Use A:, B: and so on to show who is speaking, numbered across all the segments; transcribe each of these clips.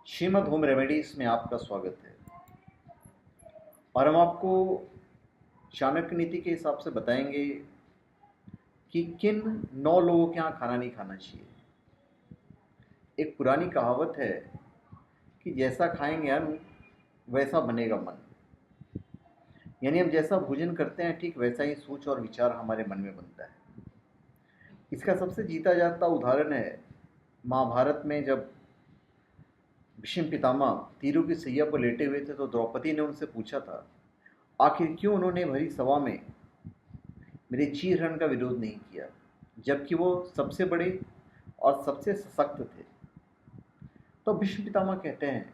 A: Shrimad home remedies में आपका स्वागत है। और हम आपको चाणक्य नीति के हिसाब से बताएंगे कि किन 9 लोगों के यहाँ खाना नहीं खाना चाहिए। एक पुरानी कहावत है कि जैसा खाएंगे अन्न वैसा बनेगा मन। यानी हम जैसा भोजन करते हैं ठीक वैसा ही सोच और विचार हमारे मन में बनता है। इसका सबसे जीता जाता उदाहरण है महाभारत में, जब भीष्म पितामह तीरों की सैया पर लेटे हुए थे तो द्रौपदी ने उनसे पूछा था, आखिर क्यों उन्होंने भरी सभा में मेरे चीरहरण का विरोध नहीं किया, जबकि वो सबसे बड़े और सबसे सशक्त थे। तो भीष्म पितामह कहते हैं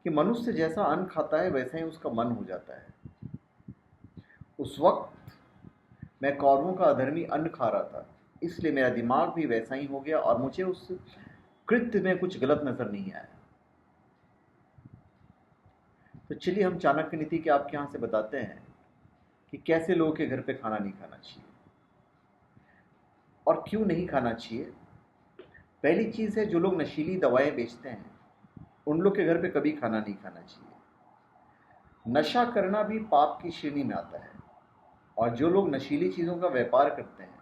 A: कि मनुष्य जैसा अन्न खाता है वैसा ही उसका मन हो जाता है। उस वक्त मैं कौरवों का अधर्मी अन्न खा रहा था, इसलिए मेरा दिमाग भी वैसा ही हो गया और मुझे उस कृत्य में कुछ गलत नजर नहीं आया। तो चलिए हम चाणक्य नीति के आपके यहाँ से बताते हैं कि कैसे लोगों के घर पे खाना नहीं खाना चाहिए और क्यों नहीं खाना चाहिए। पहली चीज़ है, जो लोग नशीली दवाएं बेचते हैं उन लोग के घर पे कभी खाना नहीं खाना चाहिए। नशा करना भी पाप की श्रेणी में आता है और जो लोग नशीली चीज़ों का व्यापार करते हैं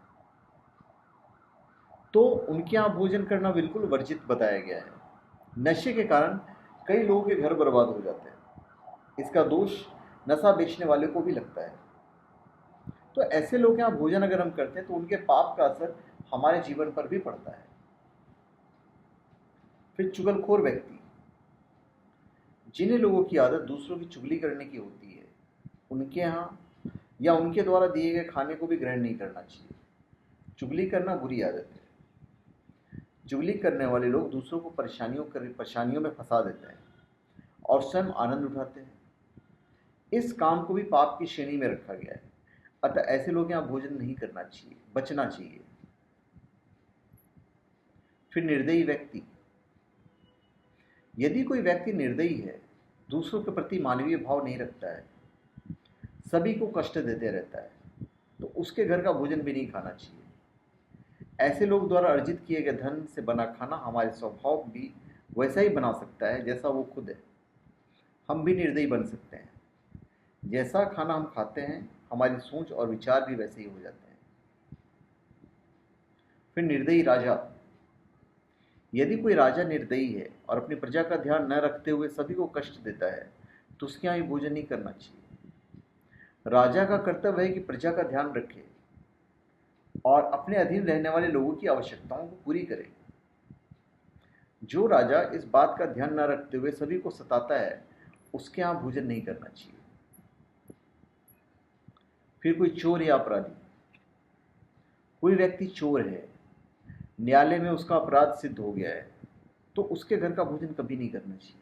A: तो उनके यहाँ भोजन करना बिल्कुल वर्जित बताया गया है। नशे के कारण कई लोगों के घर बर्बाद हो जाते हैं। इसका दोष नशा बेचने वाले को भी लगता है। तो ऐसे लोग यहाँ भोजन अगर हम करते हैं तो उनके पाप का असर हमारे जीवन पर भी पड़ता है। फिर चुगलखोर व्यक्ति, जिन्हें लोगों की आदत दूसरों की चुगली करने की होती है, उनके यहाँ या उनके द्वारा दिए गए खाने को भी ग्रहण नहीं करना चाहिए। चुगली करना बुरी आदत है। चुगली करने वाले लोग दूसरों को परेशानियों में फंसा देते हैं और स्वयं आनंद उठाते हैं। इस काम को भी पाप की श्रेणी में रखा गया है। अतः ऐसे लोग यहाँ भोजन नहीं करना चाहिए, बचना चाहिए। फिर निर्दयी व्यक्ति, यदि कोई व्यक्ति निर्दयी है, दूसरों के प्रति मानवीय भाव नहीं रखता है, सभी को कष्ट देते रहता है, तो उसके घर का भोजन भी नहीं खाना चाहिए। ऐसे लोग द्वारा अर्जित किए गए धन से बना खाना हमारे स्वभाव भी वैसा ही बना सकता है जैसा वो खुद है। हम भी निर्दयी बन सकते हैं। जैसा खाना हम खाते हैं हमारी सोच और विचार भी वैसे ही हो जाते हैं। फिर निर्दयी राजा, यदि कोई राजा निर्दयी है और अपनी प्रजा का ध्यान न रखते हुए सभी को कष्ट देता है तो उसके यहाँ भोजन नहीं करना चाहिए। राजा का कर्तव्य है कि प्रजा का ध्यान रखे और अपने अधीन रहने वाले लोगों की आवश्यकताओं को पूरी करे। जो राजा इस बात का ध्यान न रखते हुए सभी को सताता है उसके यहाँ भोजन नहीं करना चाहिए। फिर कोई चोर या अपराधी, कोई व्यक्ति चोर है, न्यायालय में उसका अपराध सिद्ध हो गया है, तो उसके घर का भोजन कभी नहीं करना चाहिए।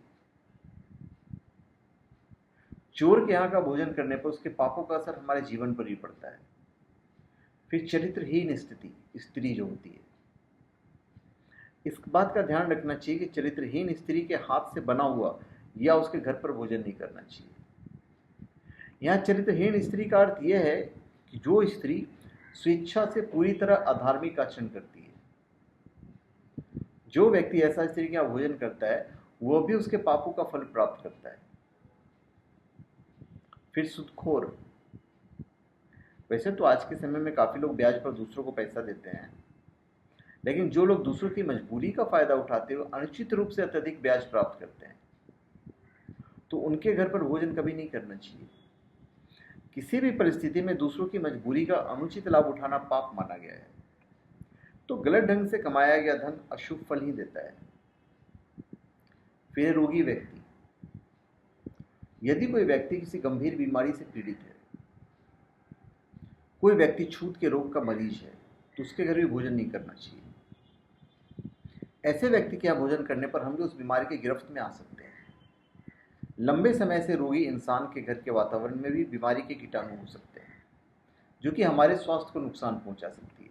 A: चोर के यहाँ का भोजन करने पर उसके पापों का असर हमारे जीवन पर भी पड़ता है। फिर चरित्रहीन स्त्री जो होती है, इस बात का ध्यान रखना चाहिए कि चरित्रहीन स्त्री के हाथ से बना हुआ या उसके घर पर भोजन नहीं करना चाहिए। यहाँ चरित्रहीन स्त्री का अर्थ यह है कि जो स्त्री स्वेच्छा से पूरी तरह अधार्मिक आचरण करती है। जो व्यक्ति ऐसा स्त्री के यहाँ भोजन करता है वह भी उसके पापों का फल प्राप्त करता है। फिर सुदखोर, वैसे तो आज के समय में काफी लोग ब्याज पर दूसरों को पैसा देते हैं, लेकिन जो लोग दूसरों की मजबूरी का फायदा उठाते हुए अनुचित रूप से अत्यधिक ब्याज प्राप्त करते हैं तो उनके घर पर भोजन कभी नहीं करना चाहिए। किसी भी परिस्थिति में दूसरों की मजबूरी का अनुचित लाभ उठाना पाप माना गया है। तो गलत ढंग से कमाया गया धन अशुभ फल ही देता है। फिर रोगी व्यक्ति, यदि कोई व्यक्ति किसी गंभीर बीमारी से पीड़ित है, कोई व्यक्ति छूत के रोग का मरीज है, तो उसके घर भी भोजन नहीं करना चाहिए। ऐसे व्यक्ति के यहाँ भोजन करने पर हम भी उस बीमारी की गिरफ्त में आ सकते हैं। लंबे समय से रोगी इंसान के घर के वातावरण में भी बीमारी के कीटाणु हो सकते हैं जो कि हमारे स्वास्थ्य को नुकसान पहुंचा सकती है।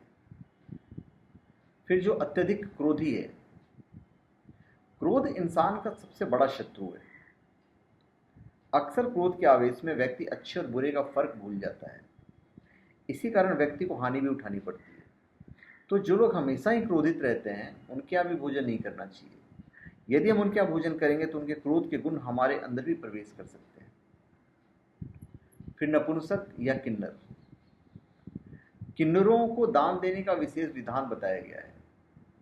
A: फिर जो अत्यधिक क्रोधी है, क्रोध इंसान का सबसे बड़ा शत्रु है। अक्सर क्रोध के आवेश में व्यक्ति अच्छे और बुरे का फर्क भूल जाता है। इसी कारण व्यक्ति को हानि भी उठानी पड़ती है। तो जो लोग हमेशा ही क्रोधित रहते हैं उनके यहाँ भी भोजन नहीं करना चाहिए। यदि हम उनके यहाँ भोजन करेंगे तो उनके क्रोध के गुण हमारे अंदर भी प्रवेश कर सकते हैं। फिर नपुंसक या किन्नर। किन्नरों को दान देने का विशेष विधान बताया गया है।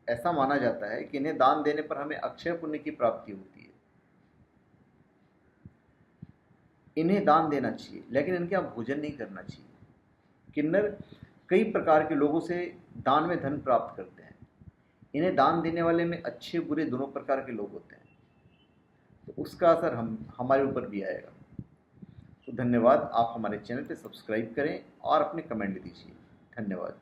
A: ऐसा माना जाता है कि इन्हें दान देने पर हमें अक्षय पुण्य की प्राप्ति होती है। इन्हें दान देना चाहिए, लेकिन इनके यहाँ भोजन नहीं करना चाहिए। किन्नर कई प्रकार के लोगों से दान में धन प्राप्त करते हैं। इन्हें दान देने वाले में अच्छे बुरे दोनों प्रकार के लोग होते हैं, तो उसका असर हमारे ऊपर भी आएगा। तो धन्यवाद। आप हमारे चैनल पे सब्सक्राइब करें और अपने कमेंट दीजिए। धन्यवाद।